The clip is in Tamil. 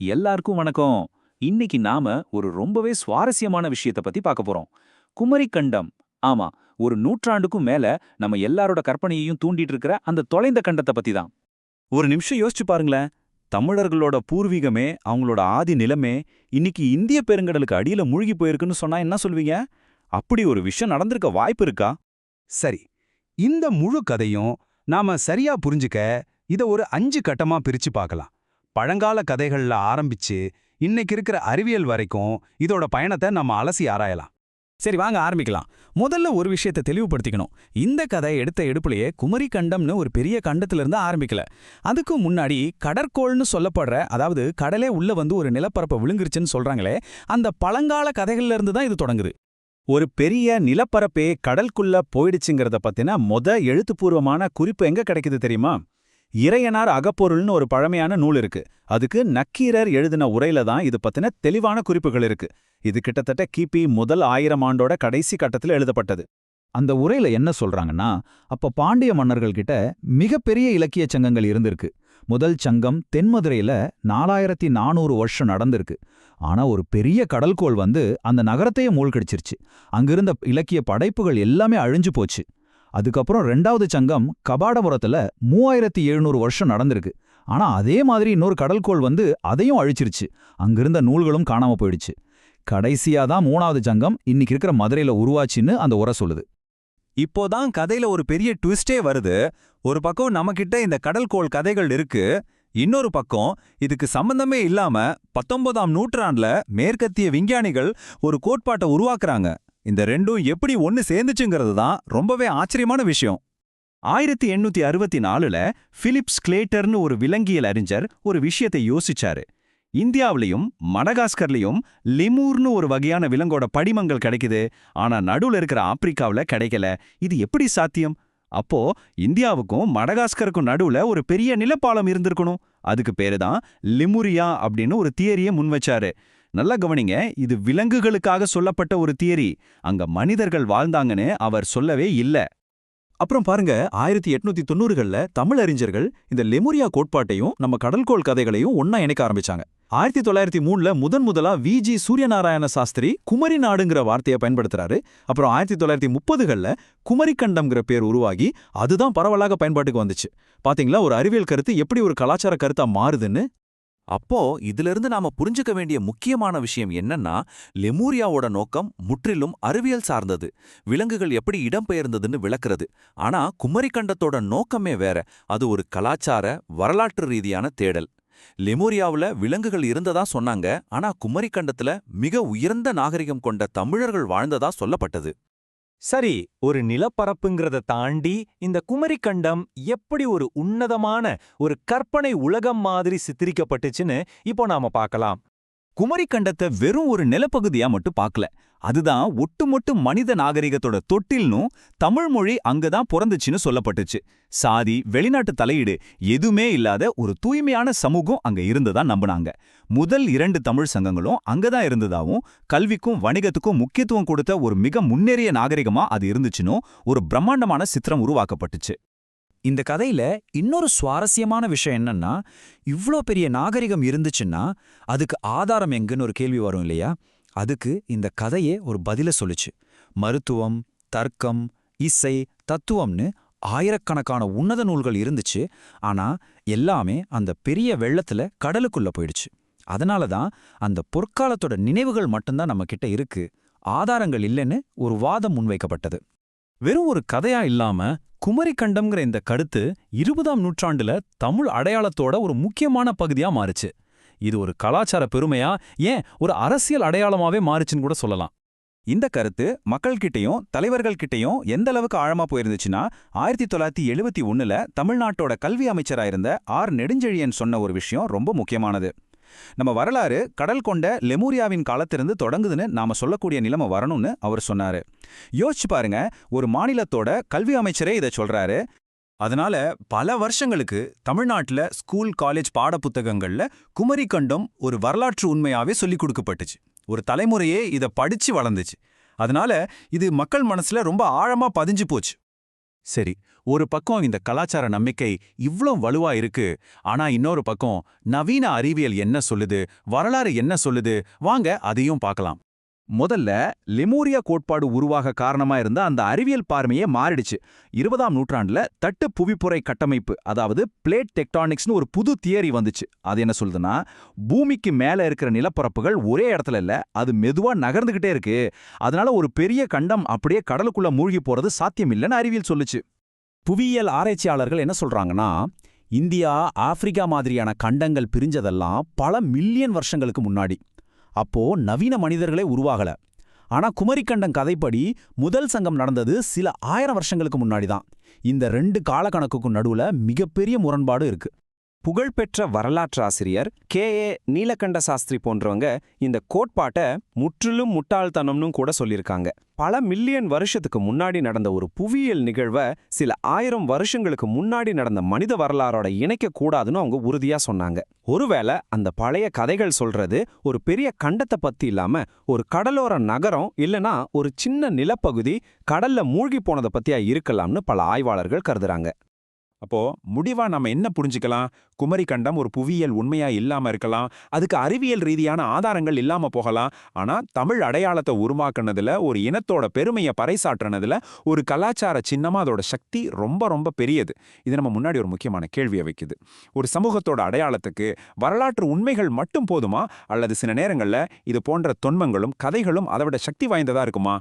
எல்லாருக்கும் வணக்கம். இன்னைக்கு நாம ஒரு ரொம்பவே சுவாரஸ்யமான விஷயத்த பத்தி பார்க்க போறோம். குமரி கண்டம். ஆமா, ஒரு நூற்றாண்டுக்கும் மேல நம்ம எல்லாரோட கற்பனையையும் தூண்டிட்டு இருக்கிற அந்த தொலைந்த கண்டத்தை பத்தி தான். ஒரு நிமிஷம் யோசிச்சு பாருங்களேன். தமிழர்களோட பூர்வீகமே, அவங்களோட ஆதி நிலமே இன்னைக்கு இந்திய பெருங்கடலுக்கு அடியில மூழ்கி போயிருக்குன்னு சொன்னா என்ன சொல்வீங்க? அப்படி ஒரு விஷயம் நடந்திருக்க வாய்ப்பு இருக்கா? சரி, இந்த முழு கதையும் நாம சரியா புரிஞ்சுக்க இத ஒரு 5 கட்டமா பிரிச்சு பார்க்கலாம். பழங்கால கதைகள்ல ஆரம்பிச்சு இன்னைக்கு இருக்கிற அறிவியல் வரைக்கும் இதோட பயணத்தை நம்ம அலசி ஆராயலாம். சரி, வாங்க ஆரம்பிக்கலாம். முதல்ல ஒரு விஷயத்தை தெளிவுபடுத்திக்கணும். இந்த கதை எடுத்த எடுப்புலயே குமரி கண்டம்னு ஒரு பெரிய கண்டத்திலிருந்து ஆரம்பிக்கல. அதுக்கு முன்னாடி கடற்கோள்னு சொல்லப்படுற, அதாவது கடலே உள்ள வந்து ஒரு நிலப்பரப்பை விழுங்கிருச்சுன்னு சொல்றாங்களே, அந்த பழங்கால கதைகள்ல இருந்து தான் இது தொடங்குது. ஒரு பெரிய நிலப்பரப்பே கடலுக்குள்ள போயிடுச்சுங்கிறத பத்தின எழுத்துப்பூர்வமான குறிப்பு எங்க கிடைக்குது தெரியுமா? இறையனார் அகப்பொருள்னு ஒரு பழமையான நூல் இருக்கு. அதுக்கு நக்கீரர் எழுதின உரையில தான் இது பத்தின தெளிவான குறிப்புகள் இருக்கு. இது கிட்டத்தட்ட கிபி முதல் 1000 ஆண்டோட கடைசி கட்டத்துல எழுதப்பட்டது. அந்த உரையில என்ன சொல்றாங்கன்னா, அப்ப பாண்டிய மன்னர்கள் கிட்ட மிகப்பெரிய இலக்கிய சங்கங்கள் இருந்திருக்கு. முதல் சங்கம் தென்மதுரையில 4400 வருஷம் நடந்திருக்கு. ஆனா ஒரு பெரிய கடல்கோள் வந்து அந்த நகரத்தையே மூழ்கடிச்சிருச்சு. அங்கிருந்த இலக்கிய படைப்புகள் எல்லாமே அழிஞ்சு போச்சு. அதுக்கப்புறம் 2வது சங்கம் கபாடபுரத்துல 3700 வருஷம் நடந்திருக்கு. ஆனா அதே மாதிரி இன்னொரு கடல்கோள் வந்து அதையும் அழிச்சிருச்சு. அங்கிருந்த நூல்களும் காணாம போயிடுச்சு. கடைசியா தான் 3வது சங்கம் இன்னைக்கு இருக்கிற மதுரையில உருவாச்சின்னு அந்த உரை சொல்லுது. இப்போதான் கதையில ஒரு பெரிய ட்விஸ்டே வருது. ஒரு பக்கம் நம்மகிட்ட இந்த கடல்கோள் கதைகள் இருக்கு. இன்னொரு பக்கம் இதுக்கு சம்பந்தமே இல்லாம 19ஆம் நூற்றாண்டுல மேற்கத்திய விஞ்ஞானிகள் ஒரு கோட்பாட்டை உருவாக்குறாங்க. இந்த ரெண்டும் எப்படி ஒன்னு சேர்ந்துச்சுங்கிறது தான் ரொம்பவே ஆச்சரியமான விஷயம். 1864ல பிலிப் ஸ்லேட்டர்னு ஒரு விலங்கியல் அறிஞர் ஒரு விஷயத்தை யோசிச்சாரு. இந்தியாவிலையும் மடகாஸ்கர்லையும் லிமூர்னு ஒரு வகையான விலங்கோட படிமங்கள் கிடைக்குது. ஆனா நடுவுல இருக்கிற ஆப்பிரிக்காவுல கிடைக்கல. இது எப்படி சாத்தியம்? அப்போ இந்தியாவுக்கும் மடகாஸ்கருக்கும் நடுவுல ஒரு பெரிய நிலப்பாலம் இருந்திருக்கணும். அதுக்கு பேரு தான் லிமுரியா அப்படின்னு ஒரு தியரியை முன்வச்சாரு. நல்லா கவனிங்க, இது விலங்குகளுக்காக சொல்லப்பட்ட ஒரு தியரி. அங்க மனிதர்கள் வாழ்ந்தாங்கன்னு அவர் சொல்லவே இல்ல. அப்புறம் பாருங்க, 1890கள்ல தமிழ் அறிஞர்கள் இந்த லெமுரியா கோட்பாட்டையும் நம்ம கடல்கோள் கதைகளையும் ஒன்னா இணைக்க ஆரம்பிச்சாங்க. 1903ல முதலா வி.ஜி. சூரியநாராயண சாஸ்திரி குமரி நாடுங்கிற வார்த்தையை பயன்படுத்துறாரு. அப்புறம் 1930கள்ல குமரி கண்டம்ங்கிற பேர் உருவாகி அதுதான் பரவலாக பயன்பாட்டுக்கு வந்துச்சு. பாத்தீங்களா, ஒரு அறிவியல் கருத்து எப்படி ஒரு கலாச்சார கருத்தா மாறுதுன்னு. அப்போ இதிலிருந்து நாம புரிஞ்சுக்க வேண்டிய முக்கியமான விஷயம் என்னன்னா, லெமூரியாவோட நோக்கம் முற்றிலும் அறிவியல் சார்ந்தது, விலங்குகள் எப்படி இடம்பெயர்ந்ததுன்னு விளக்குறது. ஆனா குமரி கண்டத்தோட நோக்கமே வேற. அது ஒரு கலாச்சார, வரலாற்று ரீதியான தேடல். லெமூரியாவுல விலங்குகள் இருந்ததா சொன்னாங்க, ஆனா குமரி கண்டத்துல மிக உயர்ந்த நாகரிகம் கொண்ட தமிழர்கள் வாழ்ந்ததா சொல்லப்பட்டது. சரி, ஒரு நிலப்பரப்புங்கிறத தாண்டி இந்த குமரிக்கண்டம் எப்படி ஒரு உன்னதமான ஒரு கற்பனை உலகம் மாதிரி சித்தரிக்கப்பட்டுச்சுன்னு இப்போ நாம பார்க்கலாம். குமரிக்கண்டத்தை வெறும் ஒரு நிலப்பகுதியா மட்டும் பார்க்கல. அதுதான் ஒட்டுமொட்டு மனித நாகரிகத்தோட தொட்டில்னும் தமிழ் மொழி அங்கதான் பிறந்துச்சுன்னு சொல்லப்பட்டுச்சு. சாதி, வெளிநாட்டு தலையீடு எதுவுமே இல்லாத ஒரு தூய்மையான சமூகம் அங்க இருந்ததா நம்பினாங்க. முதல் 2 தமிழ் சங்கங்களும் அங்கதான் இருந்ததாவும், கல்விக்கும் வணிகத்துக்கும் முக்கியத்துவம் கொடுத்த ஒரு மிக முன்னேறிய நாகரிகமா அது இருந்துச்சுன்னு ஒரு பிரம்மாண்டமான சித்திரம் உருவாக்கப்பட்டுச்சு. இந்த கதையில இன்னொரு சுவாரஸ்யமான விஷயம் என்னன்னா, இவ்ளோ பெரிய நாகரிகம் இருந்துச்சுன்னா அதுக்கு ஆதாரம் எங்குன்னு ஒரு கேள்வி வரும் இல்லையா? அதுக்கு இந்த கதையே ஒரு பதில சொல்லுச்சு. மருத்துவம், தர்க்கம், இசை, தத்துவம்னு ஆயிரக்கணக்கான உன்னத நூல்கள் இருந்துச்சு. ஆனா எல்லாமே அந்த பெரிய வெள்ளத்துல கடலுக்குள்ள போயிடுச்சு. அதனால தான் அந்த பொற்காலத்தோட நினைவுகள் மட்டும்தான் நம்ம கிட்ட இருக்கு, ஆதாரங்கள் இல்லைன்னு ஒரு வாதம் முன்வைக்கப்பட்டது. வெறும் ஒரு கதையா இல்லாம குமரி கண்டம்ங்கிற இந்த கருத்து 20ஆம் நூற்றாண்டுல தமிழ் அடையாளத்தோட ஒரு முக்கியமான பகுதியா மாறுச்சு. இது ஒரு கலாச்சார பெருமையா, ஏன் ஒரு அரசியல் அடையாளமாவே மாறுச்சுன்னு கூட சொல்லலாம். இந்த கருத்து மக்கள்கிட்டையும் தலைவர்கள்கிட்டையும் எந்த அளவுக்கு ஆழமா போயிருந்துச்சுன்னா, 1971ல தமிழ்நாட்டோட கல்வி அமைச்சராயிருந்த ஆர். நெடுஞ்செழியன் சொன்ன ஒரு விஷயம் ரொம்ப முக்கியமானது. நம்ம வரலாறு கடல் கொண்ட லெமூரியாவின் காலத்திலிருந்து தொடங்குதுன்னு நாம சொல்லக்கூடிய நிலைமை வரணும்னு அவர் சொன்னாரு. யோசிச்சு பாருங்க, ஒரு மாநிலத்தோட கல்வி அமைச்சரே இதை சொல்றாரு. அதனால பல வருஷங்களுக்கு தமிழ்நாட்டுல ஸ்கூல், காலேஜ் பாடப்புத்தகங்கள்ல குமரி கண்டம் ஒரு வரலாற்று உண்மையாவே சொல்லிக் கொடுக்கப்பட்டுச்சு. ஒரு தலைமுறையே இதை படிச்சு வளர்ந்துச்சு. அதனால இது மக்கள் மனசுல ரொம்ப ஆழமா பதிஞ்சு போச்சு. சரி, ஒரு பக்கம் இந்த கலாச்சார நம்பிக்கை இவ்ளோ வலுவா இருக்கு, ஆனா இன்னொரு பக்கம் நவீன அறிவியல் என்ன சொல்லுது, வரலாறு என்ன சொல்லுது, வாங்க அதையும் பார்க்கலாம். முதல்ல லெமூரியா கோட்பாடு உருவாக காரணமா இருந்த அந்த அறிவியல் பார்வையே மாறிடுச்சு. 20ஆம் நூற்றாண்டுல தட்டு புவிப்புரை கட்டமைப்பு, அதாவது பிளேட் டெக்டானிக்ஸ்னு ஒரு புது தியரி வந்துச்சு. அது என்ன சொல்லுதுன்னா, பூமிக்கு மேல இருக்கிற நிலப்பரப்புகள் ஒரே இடத்துல இல்ல, அது மெதுவா நகர்ந்துகிட்டே இருக்கு. அதனால ஒரு பெரிய கண்டம் அப்படியே கடலுக்குள்ள மூழ்கி போறது சாத்தியம் இல்லைன்னு அறிவியல் சொல்லுச்சு. புவியியல் ஆராய்ச்சியாளர்கள் என்ன சொல்றாங்கன்னா, இந்தியா, ஆப்பிரிக்கா மாதிரியான கண்டங்கள் பிரிஞ்சதெல்லாம் பல மில்லியன் வருஷங்களுக்கு முன்னாடி. அப்போ நவீன மனிதர்களே உருவாகல. ஆனா குமரிக்கண்டம் கதைப்படி முதல் சங்கம் நடந்தது சில 1000 வருஷங்களுக்கு முன்னாடி தான். இந்த 2 காலக்கணக்குக்கும் நடுவுல மிகப்பெரிய முரண்பாடு இருக்கு. புகழ்பெற்ற வரலாற்றாசிரியர் K.A. நீலகண்ட சாஸ்திரி போன்றவங்க இந்த கோட்பாட்டை முற்றிலும் முட்டாள்தனம்னு கூட சொல்லியிருக்காங்க. பல மில்லியன் வருஷத்துக்கு முன்னாடி நடந்த ஒரு புவியியல் நிகழ்வை சில 1000 வருஷங்களுக்கு முன்னாடி நடந்த மனித வரலாறோட இணைக்க கூடாதுன்னு அவங்க உறுதியா சொன்னாங்க. ஒருவேளை அந்த பழைய கதைகள் சொல்றது ஒரு பெரிய கண்டத்தை பத்தி இல்லாம ஒரு கடலோர நகரம் இல்லனா ஒரு சின்ன நிலப்பகுதி கடல்ல மூழ்கி போனதை பத்தியா இருக்கலாம்னு பல ஆய்வாளர்கள் கருதுறாங்க. அப்போ முடிவா நம்ம என்ன புரிஞ்சுக்கலாம்? குமரிக்கண்டம் ஒரு புவியியல் உண்மையா இல்லாம இருக்கலாம், அதுக்கு அறிவியல் ரீதியான ஆதாரங்கள் இல்லாம போகலாம். ஆனா தமிழ் அடையாளத்தை உருவாக்குனதுல, ஒரு இனத்தோட பெருமையை பறைசாற்றுனதுல, ஒரு கலாச்சார சின்னமா அதோட சக்தி ரொம்ப ரொம்ப பெரியது. இது நம்ம முன்னாடி ஒரு முக்கியமான கேள்வியை வைக்குது. ஒரு சமூகத்தோட அடையாளத்துக்கு வரலாற்று உண்மைகள் மட்டும் போதுமா, அல்லது சில நேரங்கள்ல இது போன்ற தொன்மங்களும் கதைகளும் அதை விட சக்தி வாய்ந்ததா இருக்குமா?